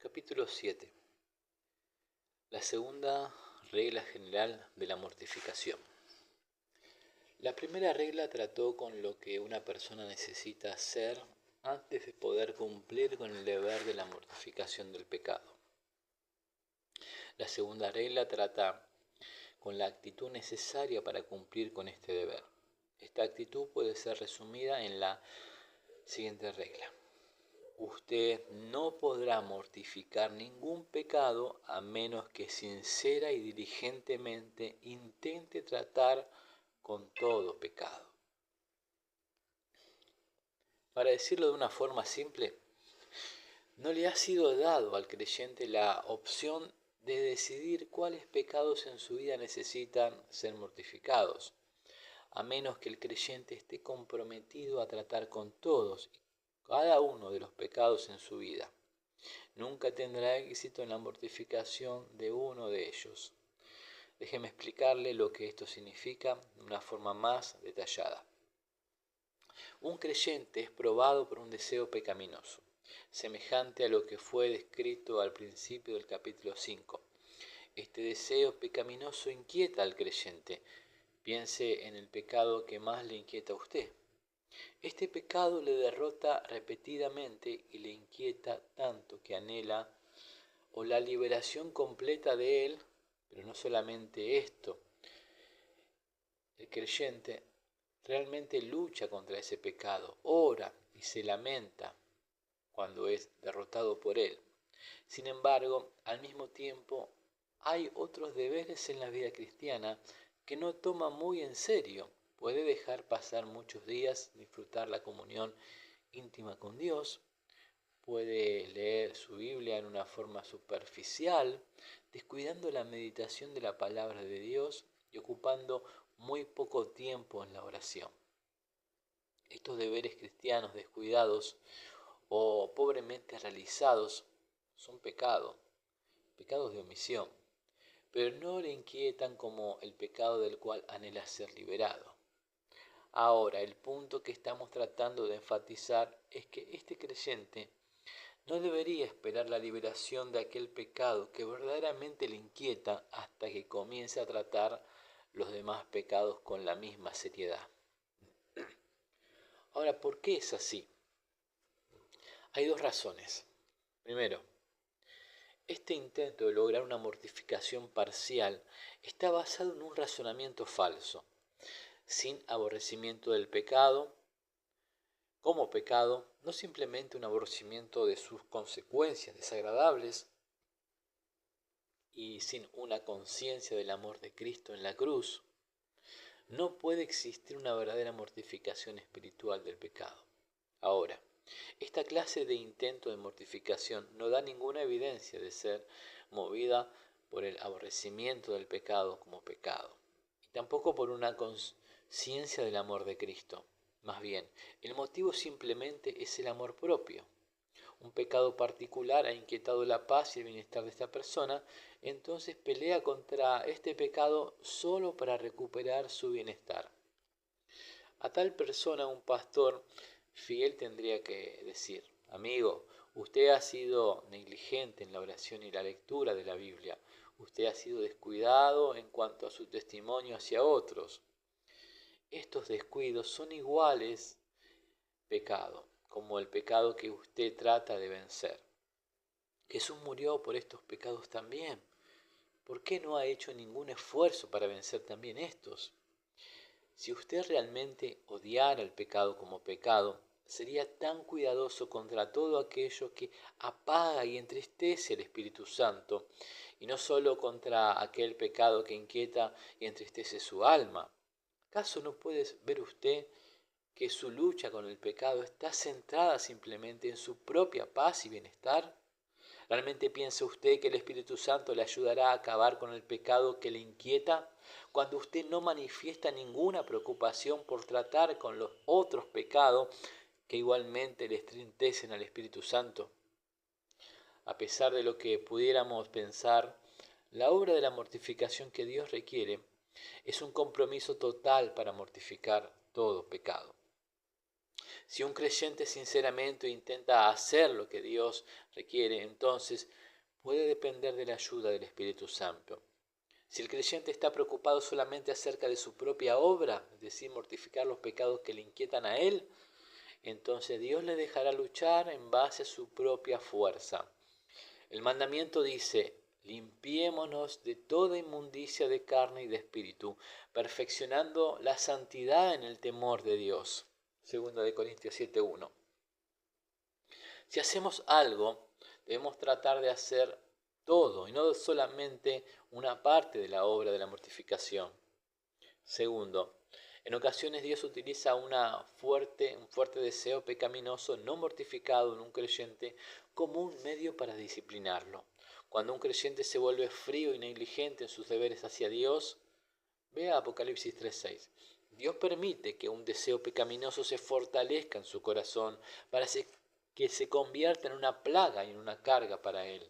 Capítulo 7. La segunda regla general de la mortificación. La primera regla trató con lo que una persona necesita hacer antes de poder cumplir con el deber de la mortificación del pecado. La segunda regla trata con la actitud necesaria para cumplir con este deber. Esta actitud puede ser resumida en la siguiente regla. Usted no podrá mortificar ningún pecado a menos que sincera y diligentemente intente tratar con todo pecado. Para decirlo de una forma simple, no le ha sido dado al creyente la opción de decidir cuáles pecados en su vida necesitan ser mortificados, a menos que el creyente esté comprometido a tratar con todos cada uno de los pecados en su vida. Nunca tendrá éxito en la mortificación de uno de ellos. Déjeme explicarle lo que esto significa de una forma más detallada. Un creyente es probado por un deseo pecaminoso, semejante a lo que fue descrito al principio del capítulo 5. Este deseo pecaminoso inquieta al creyente. Piense en el pecado que más le inquieta a usted. Este pecado le derrota repetidamente y le inquieta tanto que anhela o la liberación completa de él, pero no solamente esto. El creyente realmente lucha contra ese pecado, ora y se lamenta cuando es derrotado por él. Sin embargo, al mismo tiempo, hay otros deberes en la vida cristiana que no toma muy en serio. Puede dejar pasar muchos días, disfrutar la comunión íntima con Dios, puede leer su Biblia en una forma superficial, descuidando la meditación de la palabra de Dios y ocupando muy poco tiempo en la oración. Estos deberes cristianos descuidados o pobremente realizados son pecados de omisión, pero no le inquietan como el pecado del cual anhela ser liberado. Ahora, el punto que estamos tratando de enfatizar es que este creyente no debería esperar la liberación de aquel pecado que verdaderamente le inquieta hasta que comience a tratar los demás pecados con la misma seriedad. Ahora, ¿por qué es así? Hay dos razones. Primero, este intento de lograr una mortificación parcial está basado en un razonamiento falso, sin aborrecimiento del pecado, como pecado, no simplemente un aborrecimiento de sus consecuencias desagradables, y sin una conciencia del amor de Cristo en la cruz, no puede existir una verdadera mortificación espiritual del pecado. Ahora, esta clase de intento de mortificación no da ninguna evidencia de ser movida por el aborrecimiento del pecado como pecado, y tampoco por una conciencia del amor de Cristo. Más bien, el motivo simplemente es el amor propio. Un pecado particular ha inquietado la paz y el bienestar de esta persona, entonces pelea contra este pecado solo para recuperar su bienestar. A tal persona un pastor fiel tendría que decir: amigo, usted ha sido negligente en la oración y la lectura de la Biblia. Usted ha sido descuidado en cuanto a su testimonio hacia otros. Estos descuidos son iguales pecado, como el pecado que usted trata de vencer. Jesús murió por estos pecados también. ¿Por qué no ha hecho ningún esfuerzo para vencer también estos? Si usted realmente odiara el pecado como pecado, sería tan cuidadoso contra todo aquello que apaga y entristece al Espíritu Santo, y no solo contra aquel pecado que inquieta y entristece su alma. ¿Acaso no puede ver usted que su lucha con el pecado está centrada simplemente en su propia paz y bienestar? ¿Realmente piensa usted que el Espíritu Santo le ayudará a acabar con el pecado que le inquieta cuando usted no manifiesta ninguna preocupación por tratar con los otros pecados que igualmente le entristecen al Espíritu Santo? A pesar de lo que pudiéramos pensar, la obra de la mortificación que Dios requiere es un compromiso total para mortificar todo pecado. Si un creyente sinceramente intenta hacer lo que Dios requiere, entonces puede depender de la ayuda del Espíritu Santo. Si el creyente está preocupado solamente acerca de su propia obra, es decir, mortificar los pecados que le inquietan a él, entonces Dios le dejará luchar en base a su propia fuerza. El mandamiento dice: limpiémonos de toda inmundicia de carne y de espíritu, perfeccionando la santidad en el temor de Dios. 2 Corintios 7:1. Si hacemos algo, debemos tratar de hacer todo y no solamente una parte de la obra de la mortificación. Segundo, en ocasiones Dios utiliza un fuerte deseo pecaminoso no mortificado en un creyente como un medio para disciplinarlo. Cuando un creyente se vuelve frío y negligente en sus deberes hacia Dios, vea Apocalipsis 3:6. Dios permite que un deseo pecaminoso se fortalezca en su corazón para que se convierta en una plaga y en una carga para él.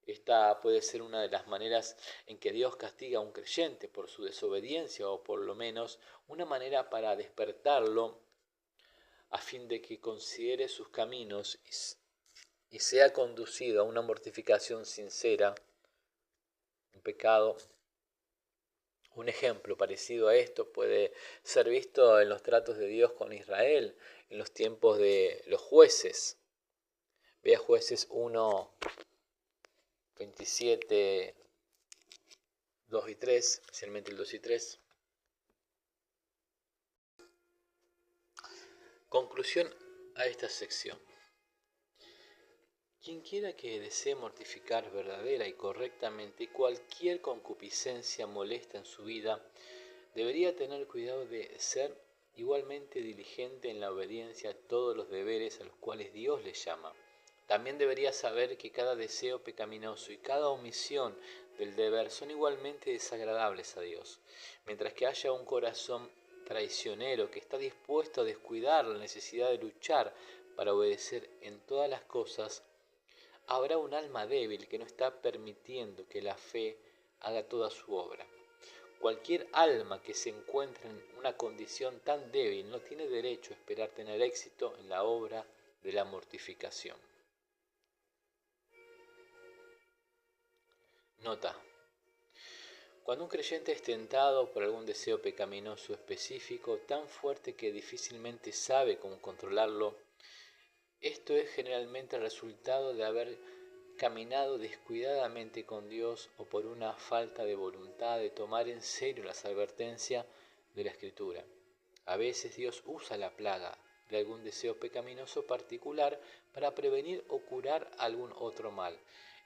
Esta puede ser una de las maneras en que Dios castiga a un creyente por su desobediencia, o por lo menos una manera para despertarlo a fin de que considere sus caminos y sea conducido a una mortificación sincera, un pecado. Un ejemplo parecido a esto puede ser visto en los tratos de Dios con Israel en los tiempos de los jueces. Vea Jueces 1, 27, 2 y 3, especialmente el 2 y 3. Conclusión a esta sección. Quien quiera que desee mortificar verdadera y correctamente cualquier concupiscencia molesta en su vida, debería tener cuidado de ser igualmente diligente en la obediencia a todos los deberes a los cuales Dios le llama. También debería saber que cada deseo pecaminoso y cada omisión del deber son igualmente desagradables a Dios, mientras que haya un corazón traicionero que está dispuesto a descuidar la necesidad de luchar para obedecer en todas las cosas. Habrá un alma débil que no está permitiendo que la fe haga toda su obra. Cualquier alma que se encuentre en una condición tan débil no tiene derecho a esperar tener éxito en la obra de la mortificación. Nota: cuando un creyente es tentado por algún deseo pecaminoso específico tan fuerte que difícilmente sabe cómo controlarlo, esto es generalmente el resultado de haber caminado descuidadamente con Dios o por una falta de voluntad de tomar en serio las advertencias de la Escritura. A veces Dios usa la plaga de algún deseo pecaminoso particular para prevenir o curar algún otro mal.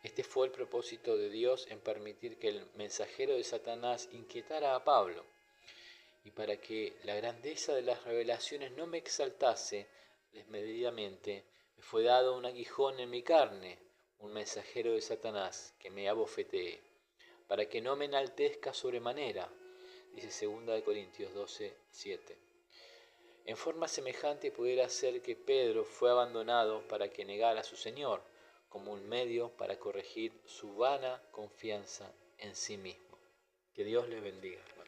Este fue el propósito de Dios en permitir que el mensajero de Satanás inquietara a Pablo. Y para que la grandeza de las revelaciones no me exaltase desmedidamente, me fue dado un aguijón en mi carne, un mensajero de Satanás que me abofetee, para que no me enaltezca sobremanera, dice 2 Corintios 12:7. En forma semejante pudiera ser que Pedro fue abandonado para que negara a su Señor, como un medio para corregir su vana confianza en sí mismo. Que Dios les bendiga, hermanos.